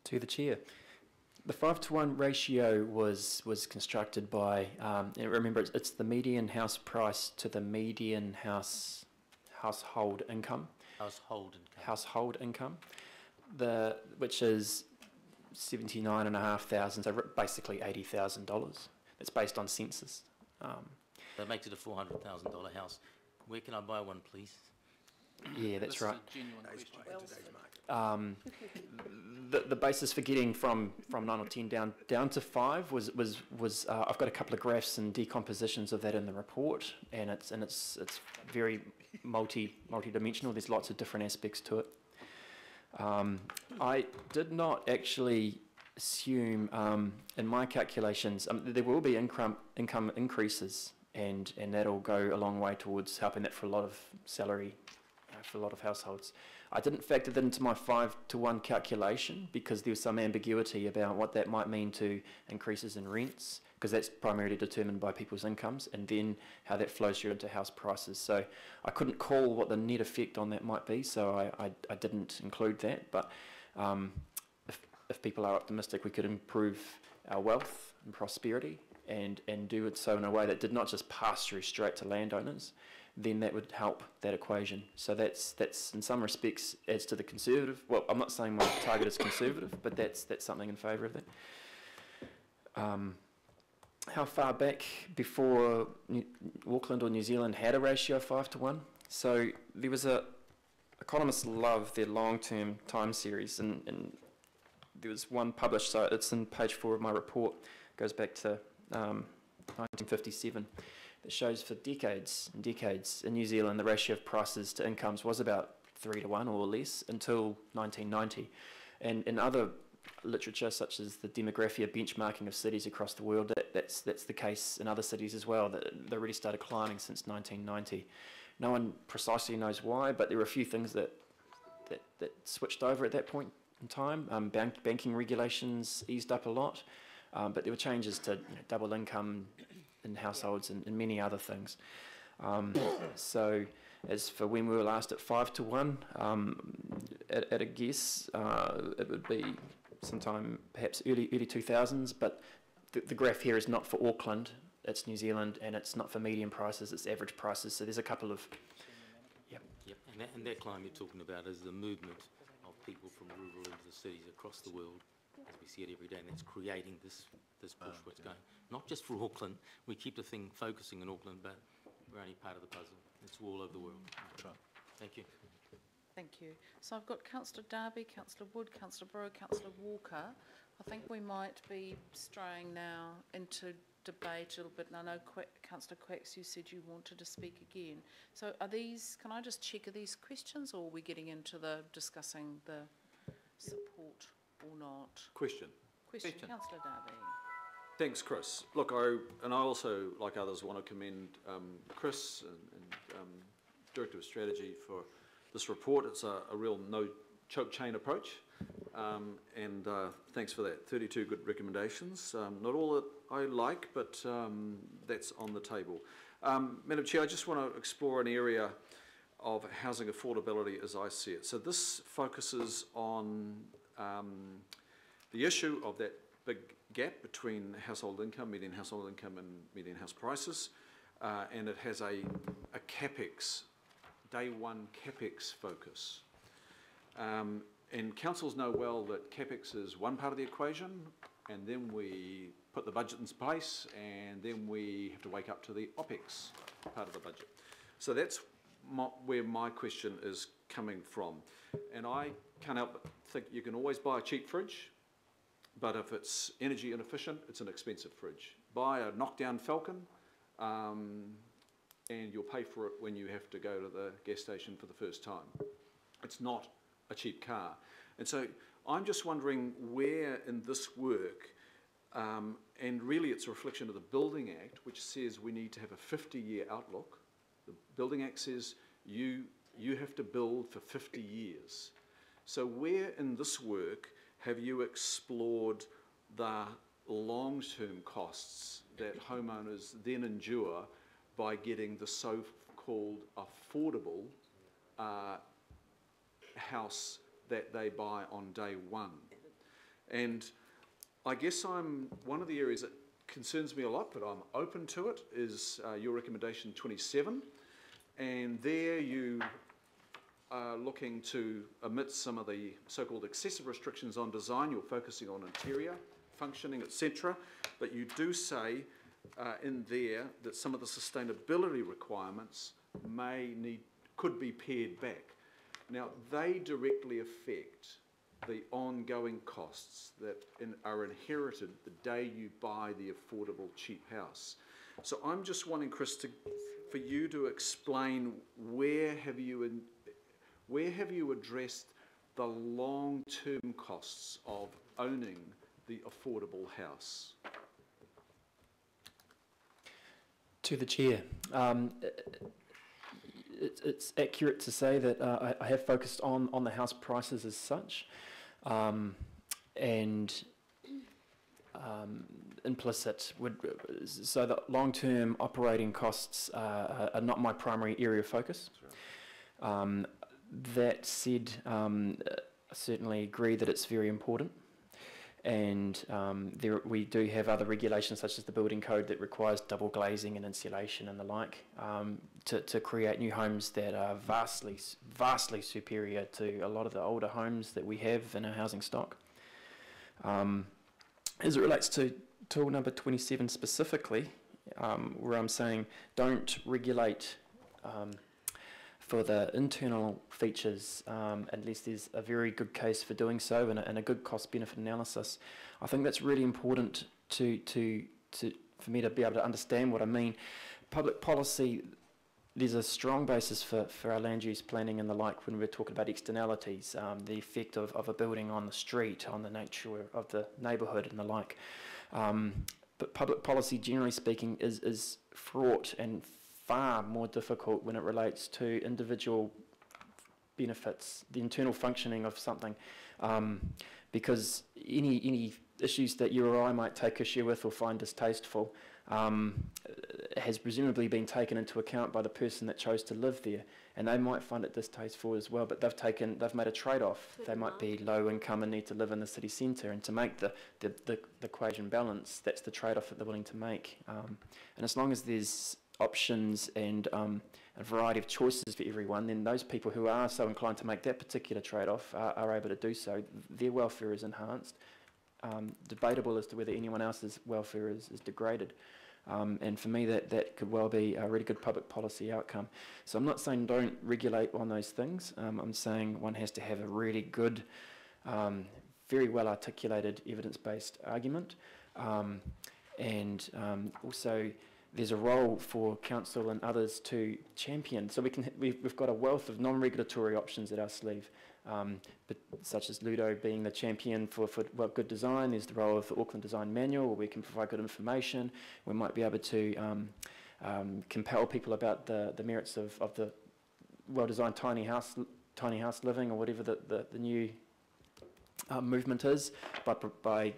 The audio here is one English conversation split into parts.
To the Chair. The 5-to-1 ratio was constructed by, and remember it's the median house price to the median household income. Household income. Which is $79,500, so basically $80,000. It's based on census. That makes it a $400,000 house. Where can I buy one, please? Yeah, that's right. This is a genuine question. The basis for getting from 9 or 10 down to 5 was I've got a couple of graphs and decompositions of that in the report, and it's very multi-dimensional. There's lots of different aspects to it. I did not actually assume in my calculations there will be income increases, and that'll go a long way towards helping that for a lot of salary. For a lot of households. I didn't factor that into my 5-to-1 calculation because there was some ambiguity about what that might mean to increases in rents, because that's primarily determined by people's incomes, and then how that flows through into house prices. So I couldn't call what the net effect on that might be, so I didn't include that. But if people are optimistic, we could improve our wealth and prosperity and do it so in a way that did not just pass through straight to landowners, then that would help that equation. So that's in some respects adds to the conservative. Well, I'm not saying my target is conservative, but that's something in favour of that. How far back before Auckland or New Zealand had a ratio of 5-to-1? So there was economists love their long-term time series, and there was one published, so it's in page 4 of my report, it goes back to 1957. That shows for decades and decades in New Zealand the ratio of prices to incomes was about 3-to-1 or less until 1990. And in other literature such as the demographia benchmarking of cities across the world, that's the case in other cities as well. They really started climbing since 1990. No one precisely knows why, but there were a few things that switched over at that point in time. Banking regulations eased up a lot, but there were changes to double income in households and many other things. So as for when we were last at 5-to-1, at a guess, it would be sometime perhaps early 2000s, but the graph here is not for Auckland, it's New Zealand, and it's not for median prices, it's average prices, so there's a couple of... Yep. And that climb you're talking about is the movement of people from rural into the cities across the world, as we see it every day, and that's creating this push what's going. Not just for Auckland, we keep the thing focusing on Auckland, but we're only part of the puzzle. It's all over the world. Right. Thank you. Thank you. So I've got Councillor Darby, Councillor Wood, Councillor Burrow, Councillor Walker. I think we might be straying now into debate a little bit, and I know Councillor Quacks, you said you wanted to speak again. So are these, can I just check, are these questions, or are we getting into the discussing the support or not? Question. Councillor Darby. Thanks, Chris. Look, I also, like others, want to commend Chris and Director of Strategy for this report. It's a real no choke chain approach, and thanks for that. 32 good recommendations. Not all that I like, but that's on the table. Madam Chair, I just want to explore an area of housing affordability as I see it. So this focuses on the issue of that big gap between household income, median household income and median house prices, and it has a capex, day one capex focus. And councils know well that capex is one part of the equation, and then we put the budget in place, and then we have to wake up to the OPEX part of the budget. So that's where my question is coming from. And I can't help but think you can always buy a cheap fridge, but if it's energy inefficient, it's an expensive fridge. Buy a knockdown Falcon, and you'll pay for it when you have to go to the gas station for the first time. It's not a cheap car. And so I'm just wondering where in this work, and really it's a reflection of the Building Act, which says we need to have a 50-year outlook. The Building Act says you have to build for 50 years. So where in this work have you explored the long-term costs that homeowners then endure by getting the so-called affordable house that they buy on day one? And I guess one of the areas that concerns me a lot, but I'm open to it, is your recommendation 27. And there you are looking to omit some of the so-called excessive restrictions on design. You're focusing on interior, functioning, etc. But you do say in there that some of the sustainability requirements could be pared back. Now, they directly affect the ongoing costs that are inherited the day you buy the affordable cheap house. So I'm just wanting, Chris, for you to explain where have you addressed the long-term costs of owning the affordable house? To the Chair. It's accurate to say that I have focused on the house prices as such, and implicit so that long-term operating costs are not my primary area of focus. Right. That said, I certainly agree that it's very important. And we do have other regulations such as the building code that requires double glazing and insulation and the like to create new homes that are vastly superior to a lot of the older homes that we have in our housing stock. As it relates to tool number 27 specifically, where I'm saying don't regulate for the internal features unless there's a very good case for doing so and a good cost-benefit analysis. I think that's really important for me to be able to understand what I mean. Public policy, there's a strong basis for our land use planning and the like when we're talking about externalities, the effect of a building on the street, on the nature of the neighbourhood and the like. But public policy, generally speaking, is fraught and far more difficult when it relates to individual benefits, the internal functioning of something, because any issues that you or I might take issue with or find distasteful has presumably been taken into account by the person that chose to live there, and they might find it distasteful as well, but they've made a trade-off. They might be low income and need to live in the city centre, and to make the equation balance, that's the trade-off that they're willing to make. And as long as there's options and a variety of choices for everyone, then those people who are so inclined to make that particular trade-off are able to do so. Their welfare is enhanced. Debatable as to whether anyone else's welfare is degraded. And for me, that could well be a really good public policy outcome. So I'm not saying don't regulate on those things. I'm saying one has to have a really good, very well articulated evidence-based argument. And also, there's a role for council and others to champion. So we've got a wealth of non-regulatory options at our sleeve, but such as Ludo being the champion for good design. There's the role of the Auckland Design Manual, where we can provide good information. We might be able to compel people about the merits of the well-designed tiny house living, or whatever the new movement is, by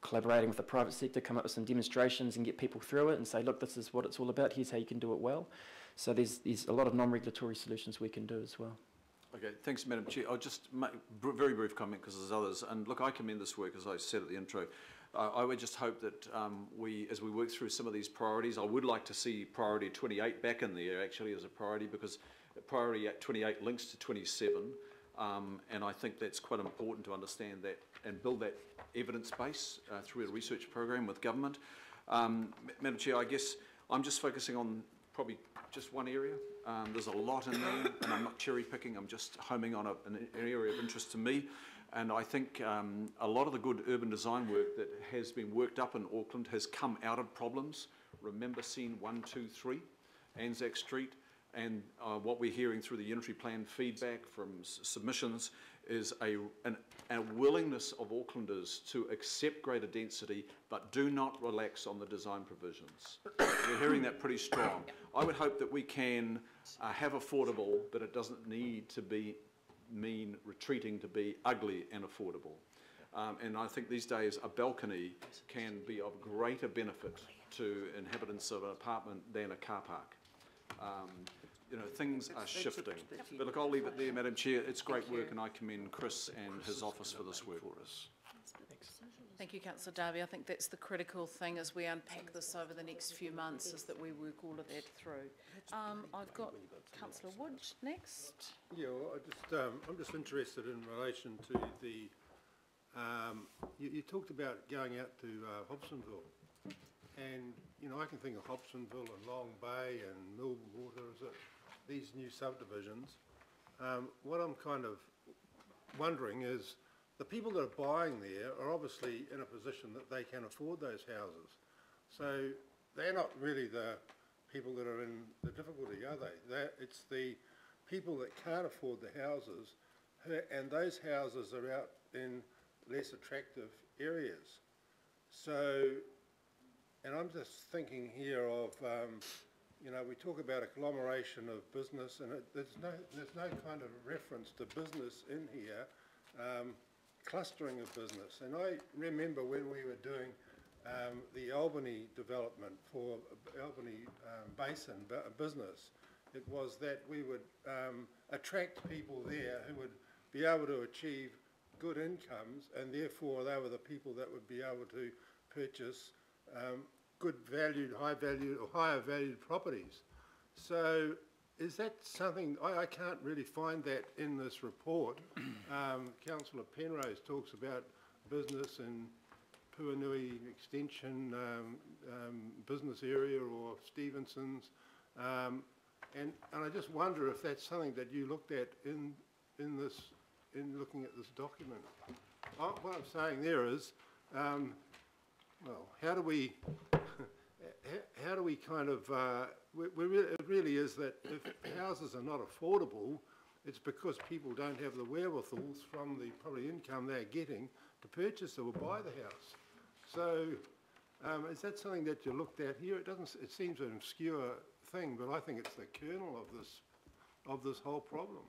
collaborating with the private sector, come up with some demonstrations and get people through it and say, look, this is what it's all about, here's how you can do it well. So there's a lot of non-regulatory solutions we can do as well. Okay, thanks, Madam Chair. I'll just make a very brief comment because there's others. And look, I commend this work, as I said at the intro. I would just hope that as we work through some of these priorities, I would like to see priority 28 back in there actually as a priority, because priority 28 links to 27. And I think that's quite important to understand that and build that evidence base through a research program with government. Madam Chair, I guess I'm just focusing on probably just one area. There's a lot in there, and I'm not cherry picking, I'm just homing on an area of interest to me. And I think a lot of the good urban design work that has been worked up in Auckland has come out of problems. Remember scene 1, 2, 3, Anzac Street. And what we're hearing through the unitary plan feedback from submissions is a willingness of Aucklanders to accept greater density, but do not relax on the design provisions. We're hearing that pretty strong. I would hope that we can have affordable, but it doesn't need to mean retreating to be ugly and affordable. And I think these days a balcony can be of greater benefit to inhabitants of an apartment than a car park. You know, things are shifting. But look, I'll leave it there, Madam Chair. It's great work, and I commend Chris and his office for this work. Thank you, Councillor Darby. I think that's the critical thing as we unpack this over the next few months, is that we work all of that through. I've got Councillor Wood next. Yeah, well, I'm just interested in relation to the, you talked about going out to Hobsonville, and, you know, I can think of Hobsonville and Long Bay and Millwater, is it, these new subdivisions. What I'm kind of wondering is, the people that are buying there are obviously in a position that they can afford those houses. So they're not really the people that are in the difficulty, are they? It's the people that can't afford the houses, and those houses are out in less attractive areas. So, and I'm just thinking here of, you know, we talk about agglomeration of business, and there's no kind of reference to business in here. Clustering of business, and I remember when we were doing the Albany development for Albany Basin business, it was that we would attract people there who would be able to achieve good incomes, and therefore they were the people that would be able to purchase good valued, high valued or higher valued properties. So is that something, I can't really find that in this report. Councillor Penrose talks about business in Puanui Extension business area or Stevenson's, and I just wonder if that's something that you looked at in looking at this document. What I'm saying there is, well, how do we kind of, it really is that if houses are not affordable, it's because people don't have the wherewithals from the probably income they're getting to purchase or buy the house. So is that something that you looked at here? It seems an obscure thing, but I think it's the kernel of this whole problem.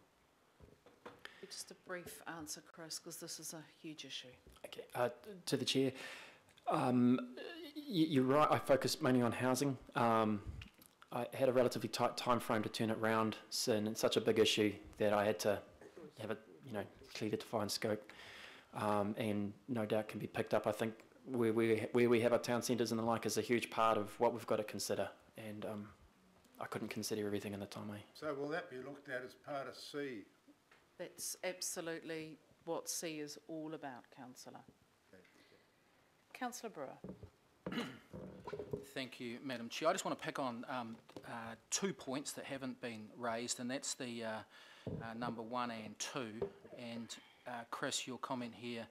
Just a brief answer, Chris, because this is a huge issue. Okay, to the Chair. You're right, I focused mainly on housing. I had a relatively tight time frame to turn it round, and it's such a big issue that I had to have a clear defined scope, and no doubt can be picked up. I think where we have our town centres and the like is a huge part of what we've got to consider, and I couldn't consider everything in the time. So will that be looked at as part of C? That's absolutely what C is all about, Councillor. Councillor Brewer. Thank you, Madam Chair. I just want to pick on 2 points that haven't been raised, and that's the number 1 and 2. And Chris, your comment here,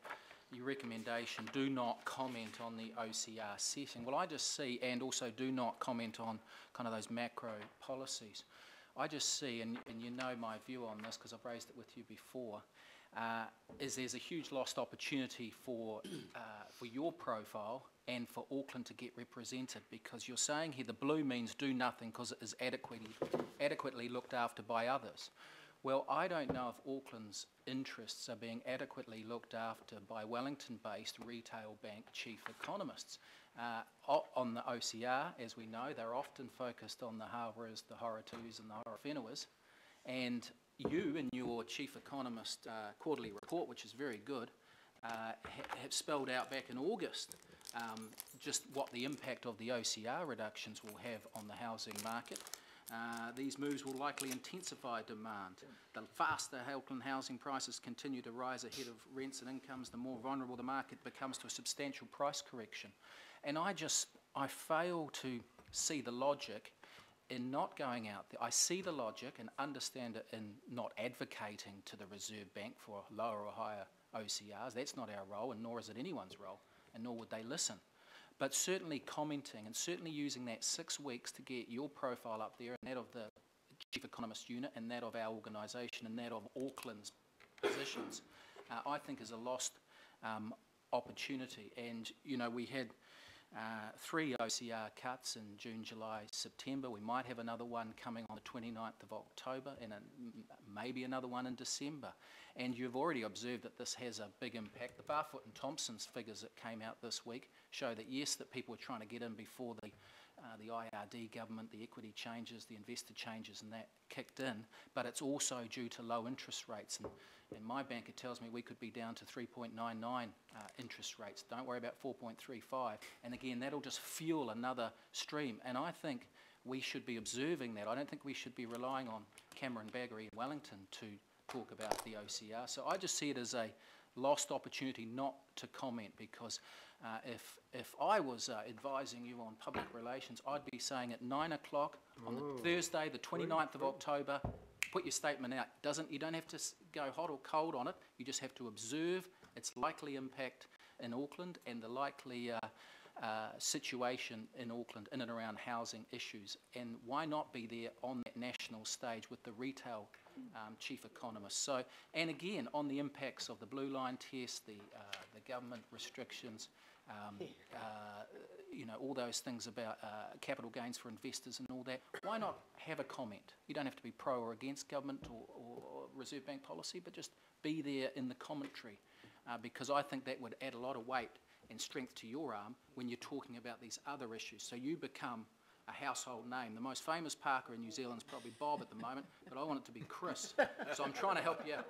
your recommendation, do not comment on the OCR setting. Well, I just see, and also do not comment on kind of those macro policies. I just see, and you know my view on this because I've raised it with you before, is there's a huge lost opportunity for your profile and for Auckland to get represented, because you're saying here the blue means do nothing because it is adequately looked after by others. Well, I don't know if Auckland's interests are being adequately looked after by Wellington-based retail bank chief economists. On the OCR, as we know, they're often focused on the Hāwaras, the Horatus and the Horowhenua, and you, in your chief economist quarterly report, which is very good, have spelled out back in August just what the impact of the OCR reductions will have on the housing market. These moves will likely intensify demand. The faster Auckland housing prices continue to rise ahead of rents and incomes, the more vulnerable the market becomes to a substantial price correction. And I fail to see the logic in not going out there. I see the logic and understand it in not advocating to the Reserve Bank for lower or higher OCRs. That's not our role, and nor is it anyone's role, and nor would they listen. But certainly commenting and certainly using that 6 weeks to get your profile up there, and that of the Chief Economist Unit, and that of our organisation, and that of Auckland's positions, I think is a lost opportunity. And, you know, we had 3 OCR cuts in June, July, September. We might have another one coming on the 29th of October, and maybe another one in December. And you've already observed that this has a big impact. The Barfoot and Thompson's figures that came out this week show that, yes, that people are trying to get in before the the IRD government, the equity changes, the investor changes, and that kicked in, but it's also due to low interest rates. And my banker tells me we could be down to 3.99 interest rates. Don't worry about 4.35. And again, that'll just fuel another stream. And I think we should be observing that. I don't think we should be relying on Cameron, Baggery and Wellington to talk about the OCR. So I just see it as a lost opportunity not to comment, because if I was advising you on public relations, I'd be saying at 9 o'clock on the Thursday, the 29th of October, put your statement out. You don't have to go hot or cold on it. You just have to observe its likely impact in Auckland and the likely situation in Auckland in and around housing issues. And why not be there on that national stage with the retail chief economist? So, and again, on the impacts of the Blue Line test, the government restrictions, you know, all those things about capital gains for investors and all that. Why not have a comment? You don't have to be pro or against government or Reserve Bank policy, but just be there in the commentary, because I think that would add a lot of weight and strength to your arm when you're talking about these other issues. So you become a household name. The most famous Parker in New Zealand is probably Bob at the moment, but I want it to be Chris. So I'm trying to help you out.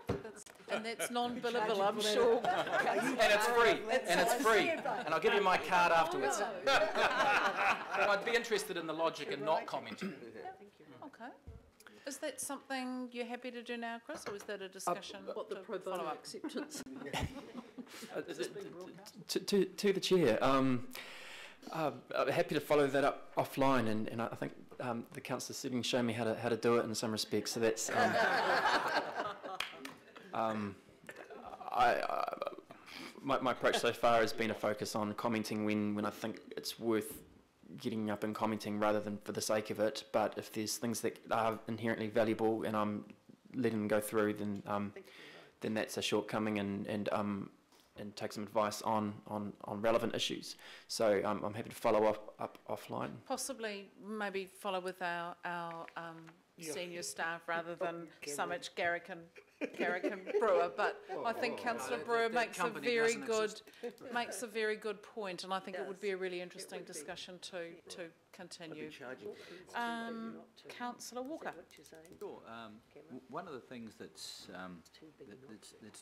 And that's non-billable, I'm sure. And it's free. And it's free. And I'll give you my card afterwards. But I'd be interested in the logic and not commenting. Okay. Is that something you're happy to do now, Chris, or is that a discussion What the to pro follow bono up? acceptance? To the chair, I'm happy to follow that up offline, and I think the councillor sitting showed me how to do it in some respects. So that's my approach so far has been a focus on commenting when I think it's worth getting up and commenting rather than for the sake of it. But if there's things that are inherently valuable and I'm letting them go through, then that's a shortcoming, and take some advice on relevant issues. So I'm happy to follow up offline. Possibly maybe follow with our senior staff rather than so much Garrick and Brewer, but I think Councillor Brewer makes a very good point, and I think it would be a really interesting discussion to continue. Councillor Walker. Sure. One of the things that's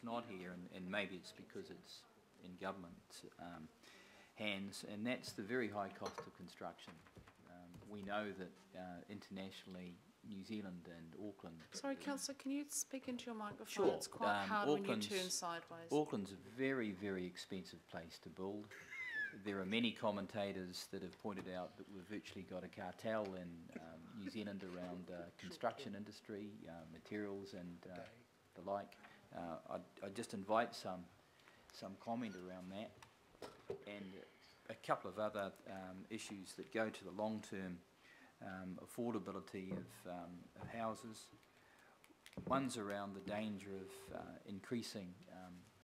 not here, and maybe it's because it's in government hands, and that's the very high cost of construction. We know that internationally, New Zealand and Auckland. Sorry, Councillor, can you speak into your microphone? Sure. It's quite hard when you turn sideways. Auckland's a very, very expensive place to build. There are many commentators that have pointed out that we've virtually got a cartel in New Zealand around construction industry, materials and the like. I just invite some comment around that, and a couple of other issues that go to the long-term affordability of houses. One's around the danger of increasing